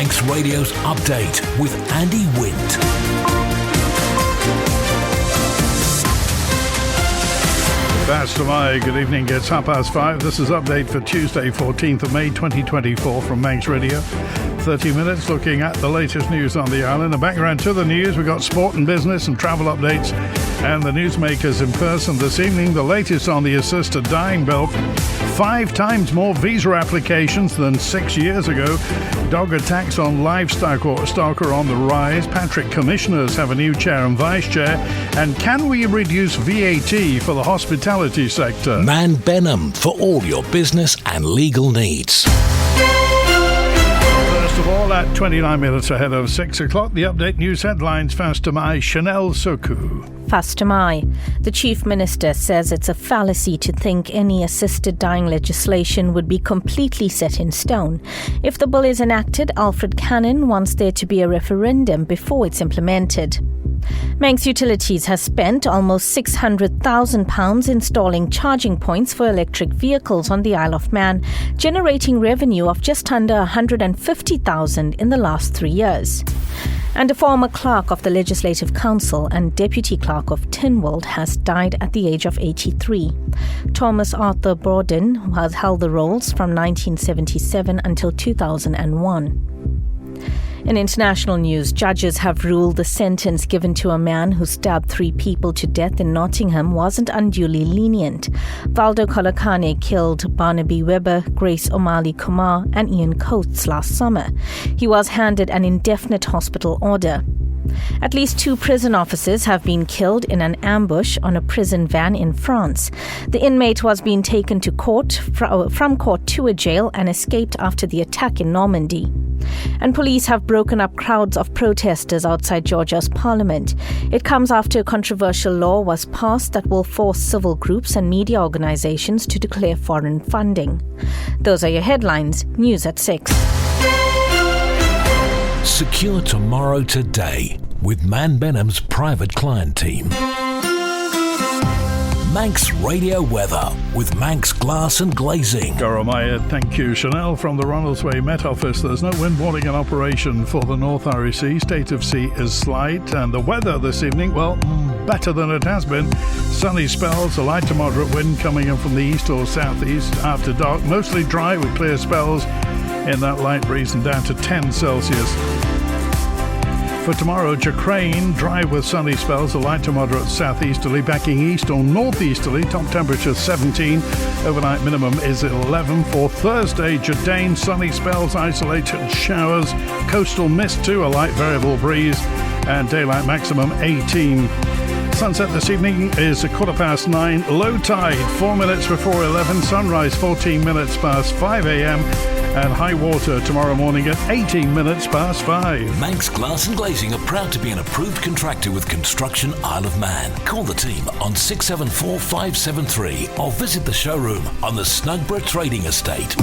Manx Radio's Update with Andy Wint. That's tomorrow. Good evening. It's 5:30. This is Update for Tuesday, 14th of May, 2024 from Manx Radio. 30 minutes looking at the latest news on the island. The background to the news, we've got sport and business and travel updates and the newsmakers in person this evening. The latest on the assisted dying bill. 5 times more visa applications than 6 years ago. Dog attacks on livestock are on the rise. Patrick commissioners have a new chair and vice chair. And can we reduce VAT for the hospitality sector? Man Benham for all your business and legal needs. First of all, at 29 minutes ahead of 6 o'clock, the update news headlines first to my Chanel Soku. Fastamai. The Chief Minister says it's a fallacy to think any assisted dying legislation would be completely set in stone. If the bill is enacted, Alfred Cannon wants there to be a referendum before it's implemented. Manx Utilities has spent almost £600,000 installing charging points for electric vehicles on the Isle of Man, generating revenue of just under £150,000 in the last 3 years. And a former clerk of the Legislative Council and deputy clerk of Tynwald has died at the age of 83. Thomas Arthur Borden has held the roles from 1977 until 2001. In international news, judges have ruled the sentence given to a man who stabbed 3 people to death in Nottingham wasn't unduly lenient. Valdo Kolokane killed Barnaby Webber, Grace O'Malley Kumar and Ian Coates last summer. He was handed an indefinite hospital order. At least 2 prison officers have been killed in an ambush on a prison van in France. The inmate was being taken to court from court to a jail and escaped after the attack in Normandy. And police have broken up crowds of protesters outside Georgia's parliament. It comes after a controversial law was passed that will force civil groups and media organizations to declare foreign funding. Those are your headlines. News at 6. Secure tomorrow today with Man Benham's private client team. Manx Radio Weather with Manx Glass and Glazing. Goromaya, thank you. Chanel from the Ronaldsway Met Office. There's no wind warning in operation for the North Irish Sea. State of sea is slight. And the weather this evening, well, better than it has been. Sunny spells, a light to moderate wind coming in from the east or southeast after dark. Mostly dry with clear spells in that light breeze and down to 10 Celsius. For tomorrow, Jacrane, dry with sunny spells, a light to moderate southeasterly, backing east or northeasterly, top temperature 17, overnight minimum is 11. For Thursday, Jadane, sunny spells, isolated showers, coastal mist too, a light variable breeze, and daylight maximum 18. Sunset this evening is 9:15, low tide 4 minutes before 11, sunrise 14 minutes past 5 a.m, and high water tomorrow morning at 18 minutes past 5. Manx Glass and Glazing are proud to be an approved contractor with Construction Isle of Man. Call the team on 674 573 or visit the showroom on the Snugborough Trading Estate.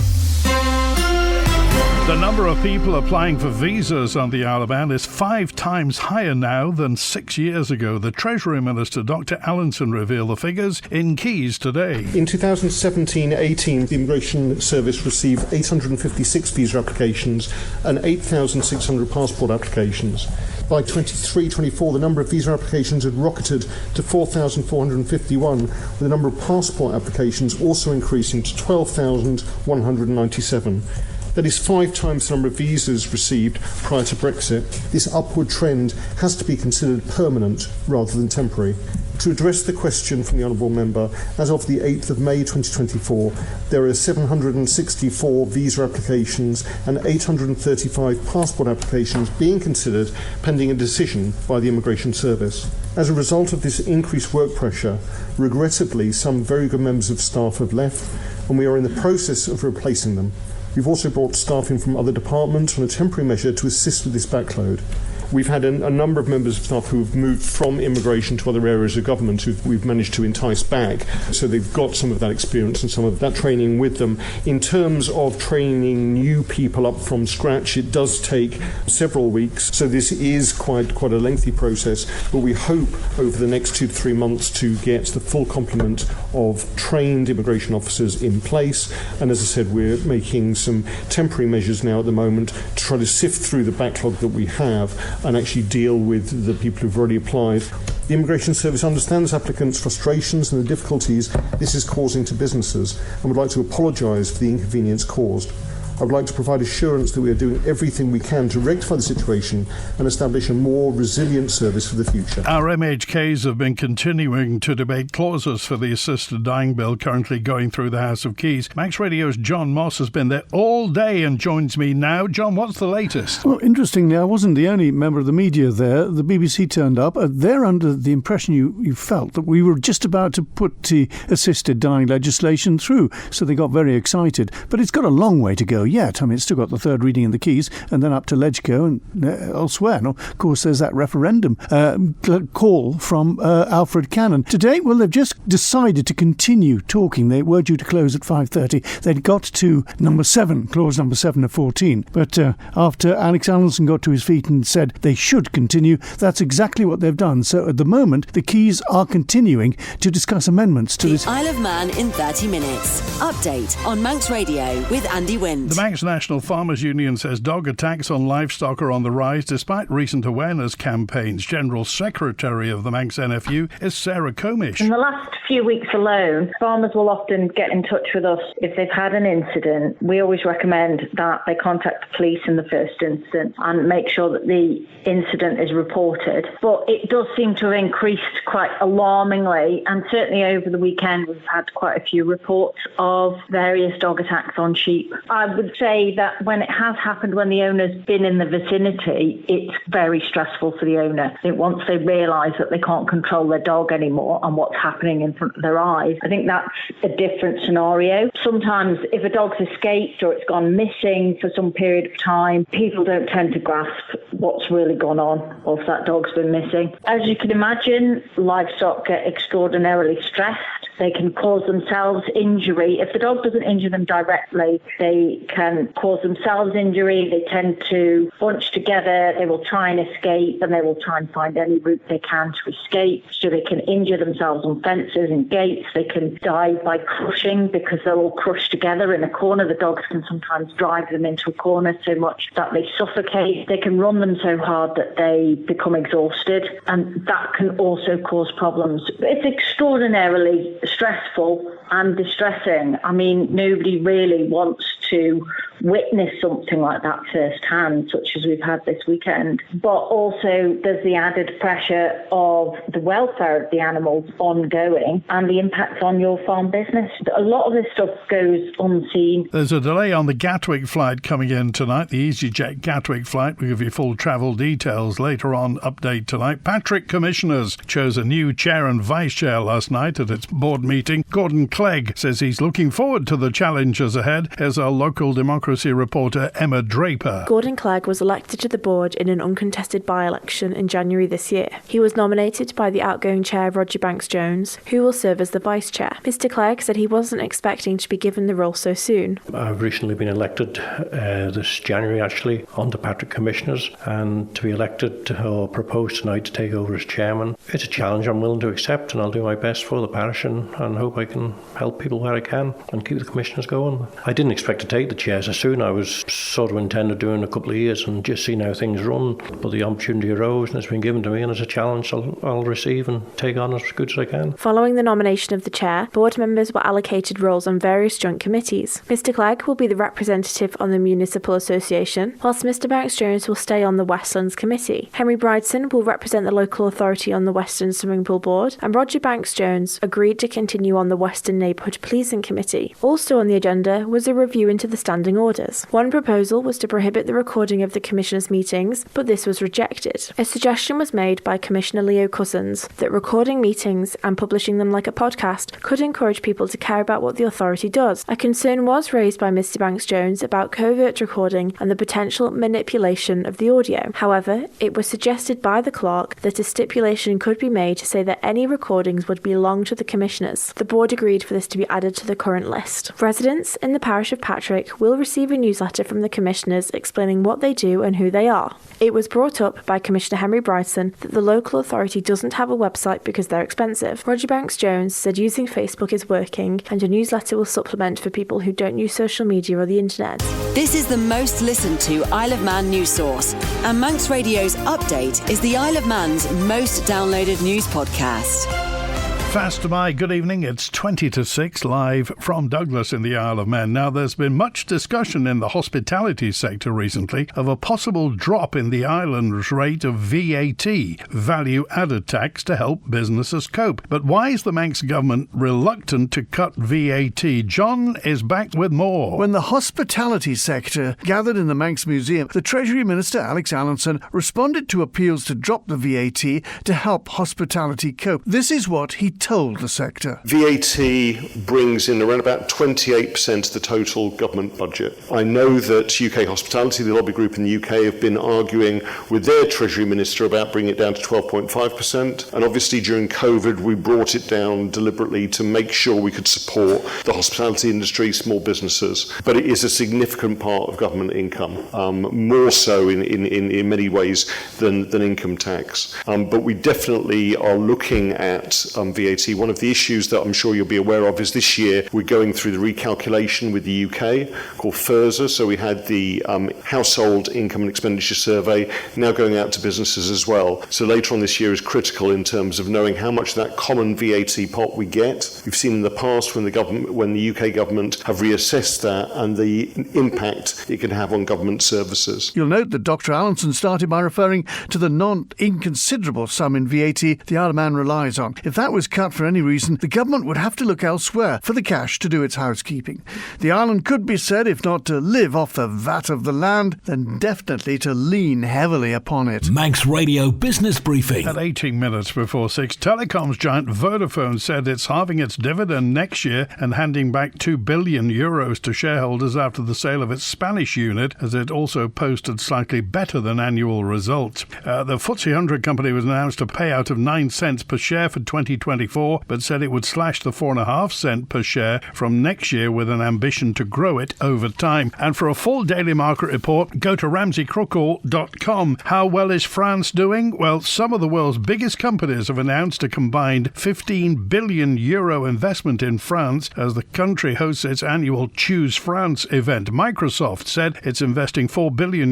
The number of people applying for visas on the Isle of Man is 5 times higher now than 6 years ago. The Treasury Minister, Dr. Allinson, revealed the figures in Keys today. In 2017-18, the Immigration Service received 856 visa applications and 8,600 passport applications. By 23-24, the number of visa applications had rocketed to 4,451, with the number of passport applications also increasing to 12,197. That is 5 times the number of visas received prior to Brexit. This upward trend has to be considered permanent rather than temporary. To address the question from the Honourable Member, as of the 8th of May 2024, there are 764 visa applications and 835 passport applications being considered pending a decision by the Immigration Service. As a result of this increased work pressure, regrettably some very good members of staff have left, and we are in the process of replacing them. We've also brought staff in from other departments on a temporary measure to assist with this backload. We've had a number of members of staff who have moved from immigration to other areas of government who we've managed to entice back. So they've got some of that experience and some of that training with them. In terms of training new people up from scratch, it does take several weeks. So this is quite a lengthy process. But we hope over the next 2 to 3 months to get the full complement of trained immigration officers in place. And as I said, we're making some temporary measures now at the moment to try to sift through the backlog that we have and actually deal with the people who've already applied. The Immigration Service understands applicants' frustrations and the difficulties this is causing to businesses and would like to apologise for the inconvenience caused. I would like to provide assurance that we are doing everything we can to rectify the situation and establish a more resilient service for the future. Our MHKs have been continuing to debate clauses for the assisted dying bill currently going through the House of Keys. Max Radio's John Moss has been there all day and joins me now. John, what's the latest? Well, interestingly, I wasn't the only member of the media there. The BBC turned up. They're under the impression you felt that we were just about to put the assisted dying legislation through, so they got very excited. But it's got a long way to go yet. I mean, it's still got the third reading in the Keys and then up to Legco and elsewhere. Now, of course, there's that referendum call from Alfred Cannon. Today, well, they've just decided to continue talking. They were due to close at 5:30. They'd got to clause number 7 of 14. But after Alex Allenson got to his feet and said they should continue, that's exactly what they've done. So at the moment, the Keys are continuing to discuss amendments to this. Isle of Man in 30 minutes. Update on Manx Radio with Andy Wint. The Manx National Farmers Union says dog attacks on livestock are on the rise despite recent awareness campaigns. General Secretary of the Manx NFU is Sarah Comish. In the last few weeks alone, farmers will often get in touch with us if they've had an incident. We always recommend that they contact the police in the first instance and make sure that the incident is reported. But it does seem to have increased quite alarmingly, and certainly over the weekend we've had quite a few reports of various dog attacks on sheep. I would say that when it has happened, when the owner's been in the vicinity, it's very stressful for the owner. I think once they realise that they can't control their dog anymore and what's happening in front of their eyes, I think that's a different scenario. Sometimes if a dog's escaped or it's gone missing for some period of time, people don't tend to grasp what's really gone on or if that dog's been missing. As you can imagine, livestock get extraordinarily stressed. They can cause themselves injury. If the dog doesn't injure them directly, they can cause themselves injury. They tend to bunch together. They will try and escape, and they will try and find any route they can to escape. So they can injure themselves on fences and gates. They can die by crushing because they're all crushed together in a corner. The dogs can sometimes drive them into a corner so much that they suffocate. They can run them so hard that they become exhausted, and that can also cause problems. It's extraordinarily stressful and distressing. I mean, nobody really wants to witness something like that firsthand, such as we've had this weekend. But also there's the added pressure of the welfare of the animals ongoing and the impact on your farm business. A lot of this stuff goes unseen. There's a delay on the Gatwick flight coming in tonight, the EasyJet Gatwick flight. We'll give you full travel details later on. Update tonight. Patrick Commissioners chose a new chair and vice chair last night at its board meeting. Gordon Clegg says he's looking forward to the challenges ahead. Here's our local democracy reporter Emma Draper. Gordon Clegg was elected to the board in an uncontested by-election in January this year. He was nominated by the outgoing chair Roger Banks-Jones, who will serve as the vice chair. Mr Clegg said he wasn't expecting to be given the role so soon. I've recently been elected this January actually under Patrick Commissioners, and to be elected or proposed tonight to take over as chairman, it's a challenge I'm willing to accept, and I'll do my best for the parish and hope I can help people where I can and keep the commissioners going. I didn't expect to take the chair so soon. I was sort of intended doing a couple of years and just seeing how things run, but the opportunity arose and it's been given to me, and it's a challenge I'll receive and take on as good as I can. Following the nomination of the chair, board members were allocated roles on various joint committees. Mr Clegg will be the representative on the Municipal Association, whilst Mr Banks-Jones will stay on the Westlands Committee. Henry Bridson will represent the local authority on the Western Swimming Pool Board, and Roger Banks-Jones agreed to continue on the Western Neighbourhood Policing Committee. Also on the agenda was a review into the standing orders. One proposal was to prohibit the recording of the Commissioners' meetings, but this was rejected. A suggestion was made by Commissioner Leo Cousins that recording meetings and publishing them like a podcast could encourage people to care about what the authority does. A concern was raised by Mr Banks-Jones about covert recording and the potential manipulation of the audio. However, it was suggested by the clerk that a stipulation could be made to say that any recordings would belong to the Commissioners. The board agreed for this to be added to the current list. Residents in the parish of Patrick will receive receive a newsletter from the commissioners explaining what they do and who they are. It was brought up by Commissioner Henry Bryson that the local authority doesn't have a website because they're expensive. Roger Banks-Jones said using Facebook is working and a newsletter will supplement for people who don't use social media or the internet. This is the most listened to Isle of Man news source, and Manx Radio's Update is the Isle of Man's most downloaded news podcast. Fast to my good evening. It's 20 to 6 live from Douglas in the Isle of Man. Now, there's been much discussion in the hospitality sector recently of a possible drop in the island's rate of VAT, value added tax, to help businesses cope. But why is the Manx government reluctant to cut VAT? John is back with more. When the hospitality sector gathered in the Manx Museum, the Treasury Minister, Alex Allinson, responded to appeals to drop the VAT to help hospitality cope. This is what he told the sector. VAT brings in around about 28% of the total government budget. I know that UK Hospitality, the lobby group in the UK, have been arguing with their Treasury Minister about bringing it down to 12.5%. And obviously during COVID, we brought it down deliberately to make sure we could support the hospitality industry, small businesses. But it is a significant part of government income, more so in many ways than income tax. But we definitely are looking at VAT. One of the issues that I'm sure you'll be aware of is this year we're going through the recalculation with the UK called FIRSA. So we had the Household Income and Expenditure Survey now going out to businesses as well. So later on this year is critical in terms of knowing how much of that common VAT pot we get. We've seen in the past when the UK government have reassessed that and the impact it can have on government services. You'll note that Dr. Allinson started by referring to the non-inconsiderable sum in VAT the Isle of Man relies on. If that was cut for any reason, the government would have to look elsewhere for the cash to do its housekeeping. The island could be said, if not to live off the VAT of the land, then definitely to lean heavily upon it. Manx Radio Business Briefing. At 18 minutes before 6, telecoms giant Vodafone said it's halving its dividend next year and handing back €2 billion to shareholders after the sale of its Spanish unit, as it also posted slightly better than annual results. The FTSE 100 company was announced a payout of 9 cents per share for 2024, but said it would slash the 4.5 cent per share from next year with an ambition to grow it over time. And for a full daily market report, go to ramseycrookall.com. How well is France doing? Well, some of the world's biggest companies have announced a combined €15 billion investment in France as the country hosts its annual Choose France event. Microsoft said it's investing €4 billion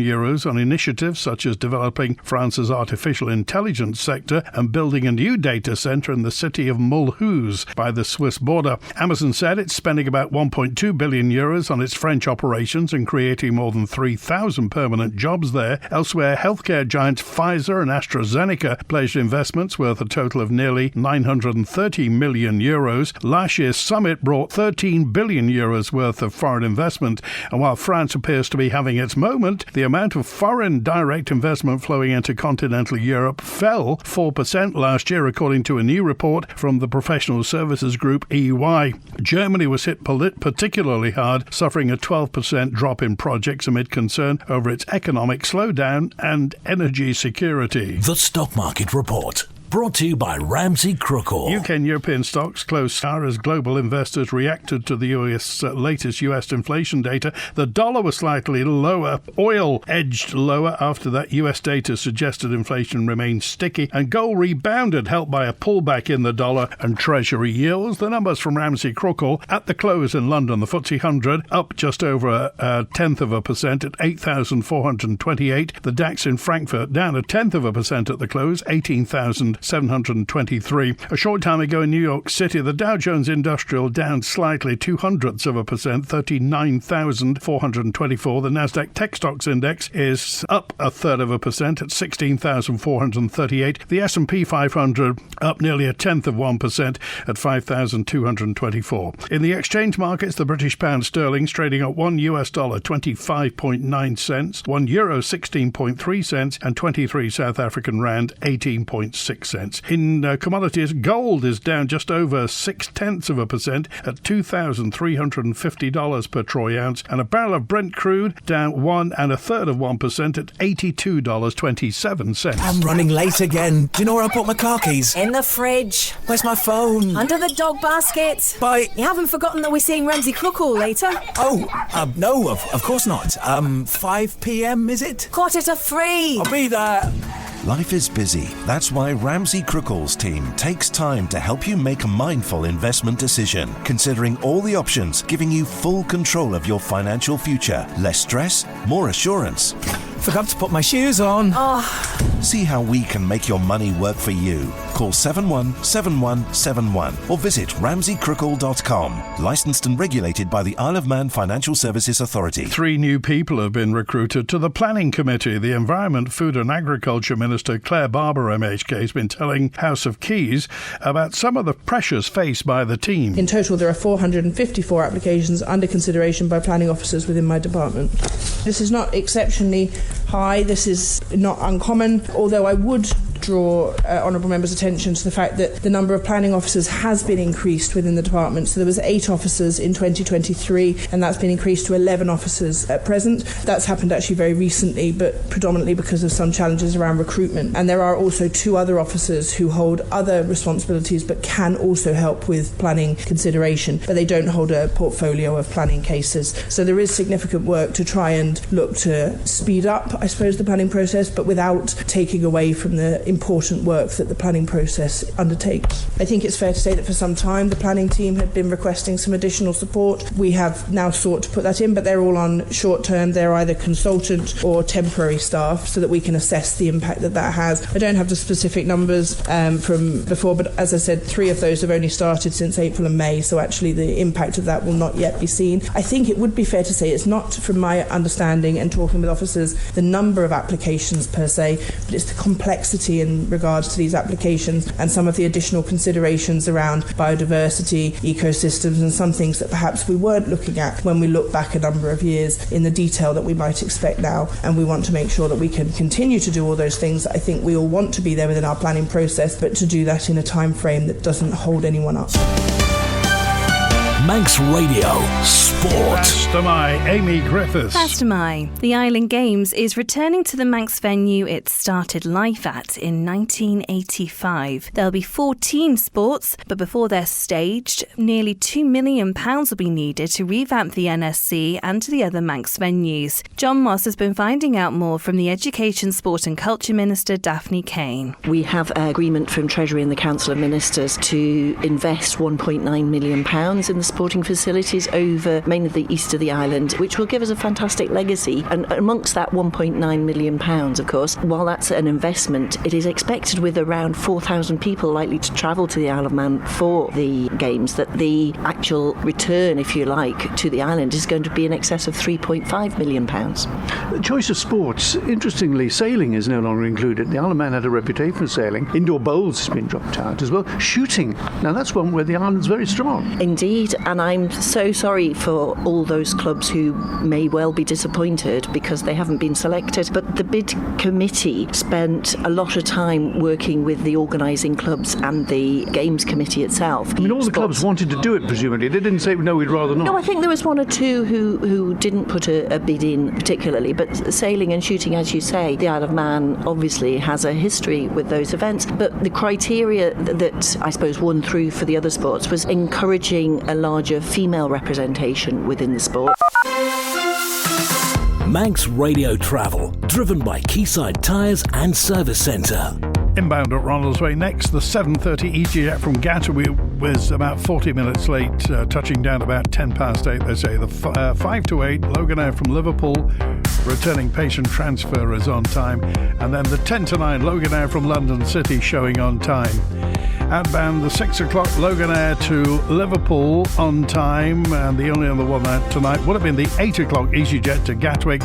on initiatives such as developing France's artificial intelligence sector and building a new data center in the city of Mulhouse by the Swiss border. Amazon said it's spending about €1.2 billion on its French operations and creating more than 3,000 permanent jobs there. Elsewhere, healthcare giants Pfizer and AstraZeneca pledged investments worth a total of nearly €930 million. Last year's summit brought €13 billion worth of foreign investment. And while France appears to be having its moment, the amount of foreign direct investment flowing into continental Europe fell 4% last year, according to a new report from the professional services group EY. Germany was hit particularly hard, suffering a 12% drop in projects amid concern over its economic slowdown and energy security. The Stock Market Report. Brought to you by Ramsey Crookall. UK and European stocks closed sour as global investors reacted to the latest US inflation data. The dollar was slightly lower. Oil edged lower after that US data suggested inflation remained sticky. And gold rebounded, helped by a pullback in the dollar and Treasury yields. The numbers from Ramsey Crookall at the close in London. The FTSE 100 up just over 0.1% at 8,428. The DAX in Frankfurt down 0.1% at the close, 18,723. A short time ago in New York City, the Dow Jones Industrial down slightly, 0.02%, 39,424. The Nasdaq Tech Stocks Index is up 0.33% at 16,438. The S&P 500 up nearly 0.1% at 5,224. In the exchange markets, the British pound sterling trading at $1 25.9 cents, €1 16.3 cents, and 23 South African rand 18.6 cents. In commodities, gold is down just over 0.6% at $2,350 per troy ounce, and a barrel of Brent crude down 1.33% at $82.27. I'm running late again. Do you know where I put my car keys? In the fridge. Where's my phone? Under the dog basket. Bye. You haven't forgotten that we're seeing Ramsay Crookall later? Oh, no, of course not. 5 p.m, is it? 2:45. I'll be there. Life is busy. That's why Ramsay Crookall's team takes time to help you make a mindful investment decision, considering all the options, giving you full control of your financial future. Less stress, more assurance. Forgot to put my shoes on. See how we can make your money work for you. Call 717171 or visit ramsaycrookall.com. Licensed and regulated by the Isle of Man Financial Services Authority. 3 new people have been recruited to the Planning Committee. The Environment, Food and Agriculture Minister Claire Barber MHK has been telling House of Keys about some of the pressures faced by the team. In total, there are 454 applications under consideration by planning officers within my department. This is not exceptionally high. This is not uncommon, although I would draw honourable members' attention to the fact that the number of planning officers has been increased within the department. So there was 8 officers in 2023, and that's been increased to 11 officers at present. That's happened actually very recently, but predominantly because of some challenges around recruitment. And there are also 2 other officers who hold other responsibilities but can also help with planning consideration, but they don't hold a portfolio of planning cases. So there is significant work to try and look to speed up, I suppose, the planning process, but without taking away from the important work that the planning process undertakes. I think it's fair to say that for some time the planning team had been requesting some additional support. We have now sought to put that in, but they're all on short term. They're either consultant or temporary staff so that we can assess the impact that that has. I don't have the specific numbers from before, but as I said, 3 of those have only started since April and May, so actually the impact of that will not yet be seen. I think it would be fair to say it's not, from my understanding and talking with officers, the number of applications per se, but it's the complexity in regards to these applications and some of the additional considerations around biodiversity, ecosystems, and some things that perhaps we weren't looking at when we look back a number of years in the detail that we might expect now. And we want to make sure that we can continue to do all those things. I think we all want to be there within our planning process, but to do that in a time frame that doesn't hold anyone up. Manx Radio Sport. Pastor Mai, Amy Griffiths. Pastor Mai, the Island Games is returning to the Manx venue it started life at in 1985. There'll be 14 sports, but before they're staged, nearly £2 million will be needed to revamp the NSC and to the other Manx venues. John Moss has been finding out more from the Education, Sport and Culture Minister Daphne Kane. We have an agreement from Treasury and the Council of Ministers to invest £1.9 million in the sporting facilities over mainly the east of the island, which will give us a fantastic legacy. And amongst that £1.9 million, of course, while that's an investment, it is expected with around 4,000 people likely to travel to the Isle of Man for the Games, that the actual return, if you like, to the island is going to be in excess of £3.5 million. The choice of sports, interestingly, sailing is no longer included. The Isle of Man had a reputation for sailing. Indoor bowls has been dropped out as well. Shooting, now that's one where the island's very strong. Indeed, and I'm so sorry for all those clubs who may well be disappointed because they haven't been selected, but the bid committee spent a lot of time working with the organising clubs and the Games committee itself. I mean, all the clubs wanted to do it, presumably. They didn't say, no, we'd rather not. No, I think there was 1 or 2 who didn't put a bid in particularly, but sailing and shooting, as you say, the Isle of Man obviously has a history with those events, but the criteria that I suppose won through for the other sports was encouraging a larger female representation within the sport. Manx Radio Travel, driven by Quayside Tyres and Service Centre. Inbound at Ronaldsway next, the 7:30 EasyJet from Gatwick was about 40 minutes late, touching down about 8 they say. The 5 to 8 Loganair from Liverpool, returning patient transfer is on time, and then the 10 to 9 Loganair from London City showing on time. Outbound, the 6 o'clock Loganair to Liverpool on time, and the only other one tonight would have been the 8 o'clock EasyJet to Gatwick,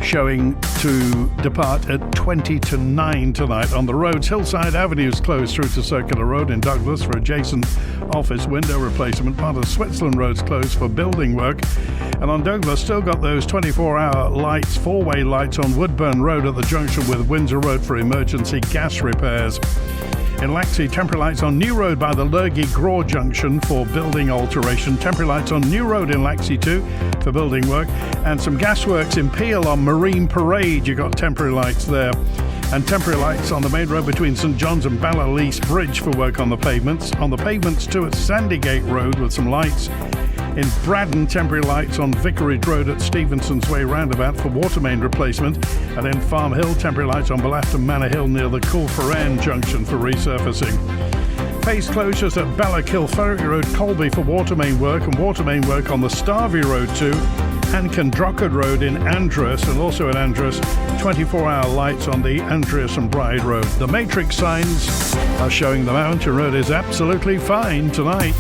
showing to depart at 20 to 9 tonight. On the roads, Hillside Avenue is closed through to Circular Road in Douglas for adjacent office window replacement. Part of Switzerland Road's closed for building work. And on Douglas, still got those 24-hour lights, 4-way lights on Woodburn Road at the junction with Windsor Road for emergency gas repairs. In Laxey, temporary lights on New Road by the Lurgy-Graw junction for building alteration. Temporary lights on New Road in Laxey too for building work. And some gasworks in Peel on Marine Parade. You've got temporary lights there. And temporary lights on the main road between St John's and Ballalease Bridge for work on the pavements. On the pavements too at Sandygate Road with some lights. In Braddon, temporary lights on Vicarage Road at Stevenson's Way roundabout for water main replacement. And in Farm Hill, temporary lights on Belafton Manor Hill near the Coolferran junction for resurfacing. Phase closures at Ballakilferry Road, Colby for water main work, and water main work on the Starvey Road too. And Candrockard Road in Andreas, and also in Andreas, 24-hour lights on the Andreas and Bride Road. The matrix signs are showing the Mountain Road is absolutely fine tonight.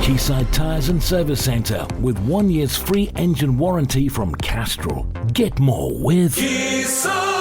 Quayside Tyres and Service Centre with 1 year's free engine warranty from Castrol. Get more with Quayside.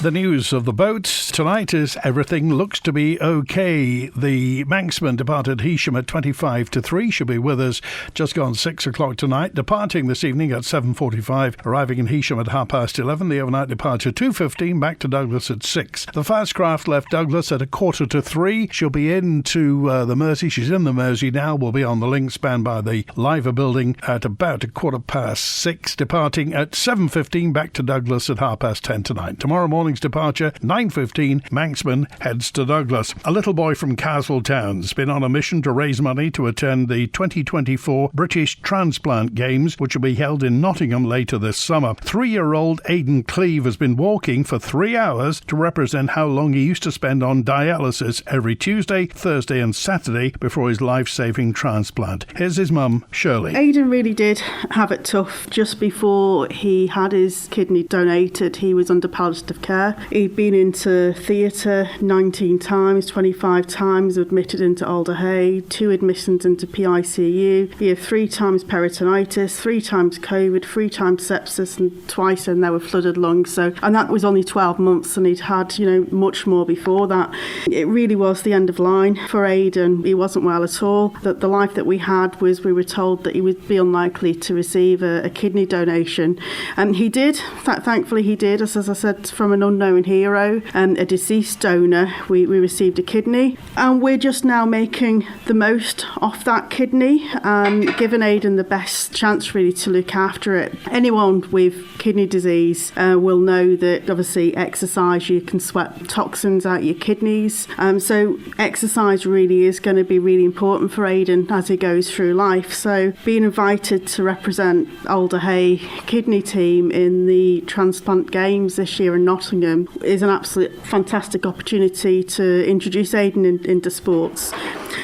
The news of the boats tonight is everything looks to be okay. The Manxman departed Heysham at 3:25, should be with us just gone 6 o'clock tonight, departing this evening at 7:45, arriving in Heysham at 11:30. The overnight departure 2:15, back to Douglas at 6. The Fastcraft left Douglas at 2:45. She'll be into the Mersey. She's in the Mersey now, will be on the link span by the Liver building at about 6:15, departing at 7:15, back to Douglas at 10:30 tonight. Tomorrow morning's departure 9:15, Manxman heads to Douglas. A little boy from Castletown's been on a mission to raise money to attend the 2024 British Transplant Games, which will be held in Nottingham later this summer. 3-year-old Aidan Cleave has been walking for 3 hours to represent how long he used to spend on dialysis every Tuesday, Thursday and Saturday before his life-saving transplant. Here's his mum, Shirley. Aidan really did have it tough. Just before he had his kidney donated, he was under palliative care. He'd been into theatre 19 times, 25 times admitted into Alder Hey, 2 admissions into PICU. He had 3 times peritonitis, 3 times COVID, 3 times sepsis, and twice in there were flooded lungs. And that was only 12 months, and he'd had, much more before that. It really was the end of line for Aidan. He wasn't well at all. The life that we had was, we were told that he would be unlikely to receive a kidney donation. And he did, thankfully he did, as I said, from an unknown hero, a deceased donor. We received a kidney, and we're just now making the most of that kidney, giving Aidan the best chance really to look after it. Anyone with kidney disease will know that obviously exercise, you can sweat toxins out your kidneys, so exercise really is going to be really important for Aidan as he goes through life. So being invited to represent Alder Hey kidney team in the Transplant Games this year in Nottingham is an absolute fantastic opportunity to introduce Aidan into sports.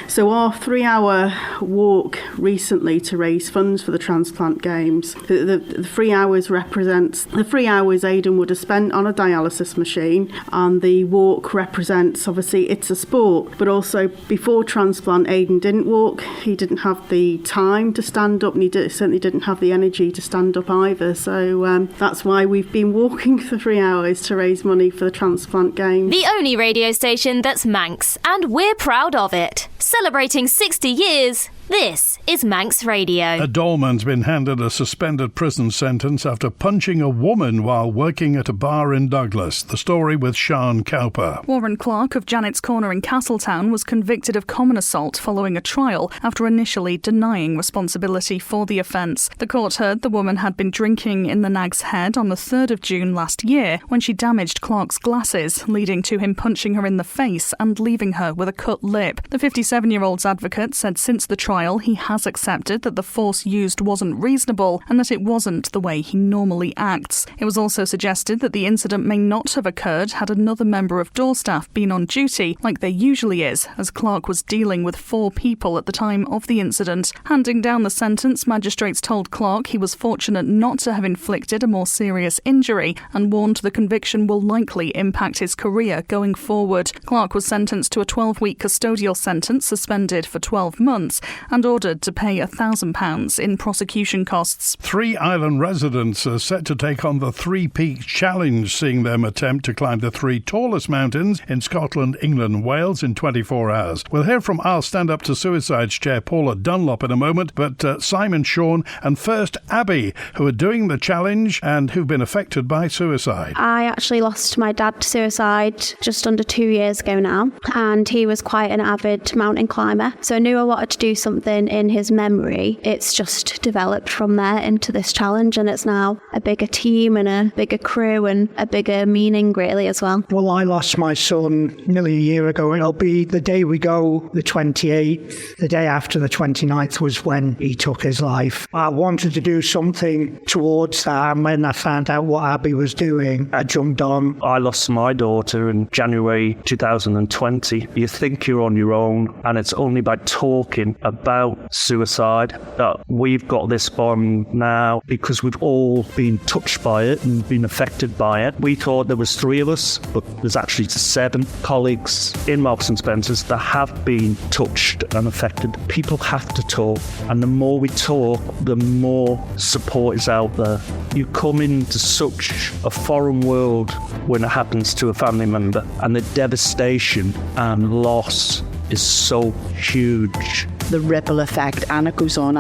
So our 3-hour walk recently to raise funds for the Transplant Games, the 3 hours represents the 3 hours Aidan would have spent on a dialysis machine, and the walk represents, obviously it's a sport, but also before transplant Aidan didn't walk, he didn't have the time to stand up, and he certainly didn't have the energy to stand up either. So that's why we've been walking for 3 hours to raise money for the Transplant Games. The only radio station that's Manx, and we're proud of it. Celebrating 60 years, this is Manx Radio. A doorman's been handed a suspended prison sentence after punching a woman while working at a bar in Douglas. The story with Sean Cowper. Warren Clark of Janet's Corner in Castletown was convicted of common assault following a trial after initially denying responsibility for the offence. The court heard the woman had been drinking in the Nag's Head on the 3rd of June last year when she damaged Clark's glasses, leading to him punching her in the face and leaving her with a cut lip. The 57-year-old's advocate said since the trial he has accepted that the force used wasn't reasonable and that it wasn't the way he normally acts. It was also suggested that the incident may not have occurred had another member of door staff been on duty, like there usually is, as Clark was dealing with 4 people at the time of the incident. Handing down the sentence, magistrates told Clark he was fortunate not to have inflicted a more serious injury and warned the conviction will likely impact his career going forward. Clark was sentenced to a 12-week custodial sentence, suspended for 12 months, and ordered to pay £1,000 in prosecution costs. 3 island residents are set to take on the 3 Peaks Challenge, seeing them attempt to climb the 3 tallest mountains in Scotland, England and Wales in 24 hours. We'll hear from I'll Stand Up to Suicide's chair Paula Dunlop in a moment, but Simon, Sean and first Abby, who are doing the challenge and who've been affected by suicide. I actually lost my dad to suicide just under 2 years ago now, and he was quite an avid mountain climber, so I knew I wanted to do something in his memory. It's just developed from there into this challenge, and it's now a bigger team and a bigger crew and a bigger meaning really as well. Well, I lost my son nearly a year ago. It'll be the day we go, the 28th. The day after the 29th was when he took his life. I wanted to do something towards that, and when I found out what Abby was doing, I jumped on. I lost my daughter in January 2020. You think you're on your own, and it's only by talking about suicide that we've got this bond now, because we've all been touched by it and been affected by it. We thought there was 3 of us, but there's actually 7 colleagues in Marks and Spencer's that have been touched and affected. People have to talk, and the more we talk, the more support is out there. You come into such a foreign world when it happens to a family member, and the devastation and loss is so huge. The ripple effect, and it goes on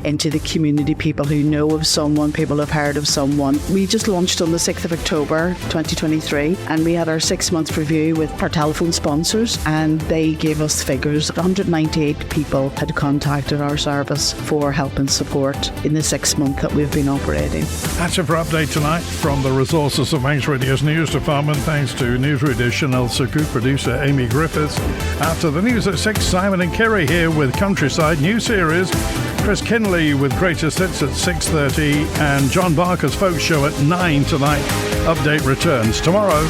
into the community. People who know of someone, people have heard of someone. We just launched on the 6th of October 2023, and we had our 6-month review with our telephone sponsors, and they gave us figures. 198 people had contacted our service for help and support in the 6 months that we've been operating. That's it for Update tonight from the resources of Manx Radio's news department. Thanks to Newsreader Chanel Saku, producer Amy Griffiths. After the news at 6, Simon and Kerry here with Countryside new series, Chris Kinley with Greatest Hits at 6:30, and John Barker's Folk Show at 9 tonight. Update returns tomorrow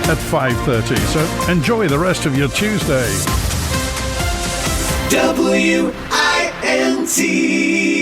at 5:30. So enjoy the rest of your Tuesday. WINT